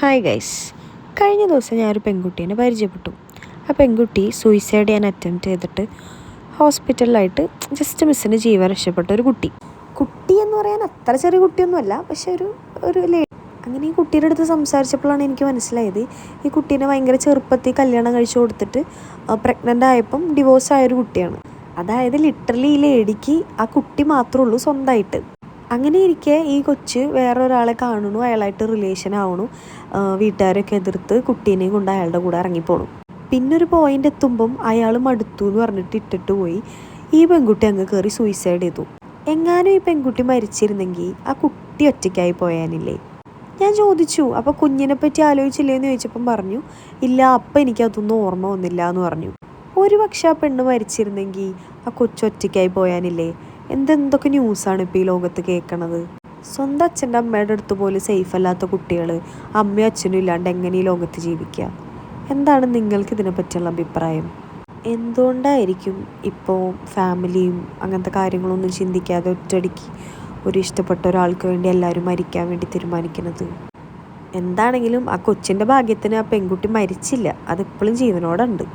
Hi guys, കഴിഞ്ഞ ദിവസം ഞാനൊരു പെൺകുട്ടീനെ പരിചയപ്പെട്ടു. ആ പെൺകുട്ടി സൂയിസൈഡ് ചെയ്യാൻ അറ്റംപ്റ്റ് ചെയ്തിട്ട് ഹോസ്പിറ്റലിലായിട്ട് ജസ്റ്റ് മിസ്സിന് ജീവൻ രക്ഷപ്പെട്ട ഒരു കുട്ടി എന്ന് പറയാൻ അത്ര ചെറിയ കുട്ടിയൊന്നുമല്ല, പക്ഷെ ഒരു അങ്ങനെ ഈ കുട്ടിയുടെ അടുത്ത് സംസാരിച്ചപ്പോഴാണ് എനിക്ക് മനസ്സിലായത് ഈ കുട്ടീനെ ഭയങ്കര ചെറുപ്പത്തിൽ കല്യാണം കഴിച്ചു കൊടുത്തിട്ട് പ്രഗ്നൻ്റ് ആയപ്പം ഡിവോഴ്സ് ആയൊരു കുട്ടിയാണ്. അതായത് ലിറ്ററലി ഈ ലേഡിക്ക് ആ കുട്ടി മാത്രമേ ഉള്ളൂ സ്വന്തമായിട്ട്. അങ്ങനെ ഇരിക്കെ ഈ കൊച്ച് വേറൊരാളെ കാണുന്നു, അയാളായിട്ട് റിലേഷൻ ആവണു, വീട്ടുകാരൊക്കെ എതിർത്ത് കുട്ടീനെയും കൊണ്ട് അയാളുടെ കൂടെ ഇറങ്ങിപ്പോണു. പിന്നെ ഒരു പോയിന്റ് എത്തുമ്പം അയാൾ മടുത്തു എന്ന് പറഞ്ഞിട്ട് ഇട്ടിട്ട് പോയി. ഈ പെൺകുട്ടി അങ്ങ് കയറി സൂയിസൈഡ് ചെയ്തു. എങ്ങാനും ഈ പെൺകുട്ടി മരിച്ചിരുന്നെങ്കിൽ ആ കുട്ടി ഒറ്റയ്ക്കായി പോയാനില്ലേ? ഞാൻ ചോദിച്ചു, അപ്പോൾ കുഞ്ഞിനെ പറ്റി ആലോചിച്ചില്ലേന്ന് ചോദിച്ചപ്പം പറഞ്ഞു, ഇല്ല, അപ്പം എനിക്കതൊന്നും ഓർമ്മ വന്നില്ല എന്ന് പറഞ്ഞു. ഒരു പക്ഷെ ആ പെണ്ണ് മരിച്ചിരുന്നെങ്കിൽ ആ കൊച്ചൊറ്റയ്ക്കായി പോയാനില്ലേ? എന്തൊക്കെ ന്യൂസാണ് ഇപ്പോൾ ഈ ലോകത്ത് കേൾക്കണത്. സ്വന്തം അച്ഛൻ്റെ അമ്മയുടെ അടുത്ത് പോലും സേഫ് അല്ലാത്ത കുട്ടികൾ അമ്മയും അച്ഛനും ഇല്ലാണ്ട് എങ്ങനെ ഈ ലോകത്ത് ജീവിക്കുക? എന്താണ് നിങ്ങൾക്ക് ഇതിനെ പറ്റിയുള്ള അഭിപ്രായം? എന്തുകൊണ്ടായിരിക്കും ഇപ്പോൾ ഫാമിലിയും അങ്ങനത്തെ കാര്യങ്ങളൊന്നും ചിന്തിക്കാതെ ഒറ്റയടിക്ക് ഒരു ഇഷ്ടപ്പെട്ട ഒരാൾക്ക് വേണ്ടി എല്ലാവരും മരിക്കാൻ വേണ്ടി തീരുമാനിക്കുന്നത്? എന്താണെങ്കിലും ആ കൊച്ചിൻ്റെ ഭാഗ്യത്തിന് ആ പെൺകുട്ടി മരിച്ചില്ല, അതിപ്പോഴും ജീവനോടെ ഉണ്ട്.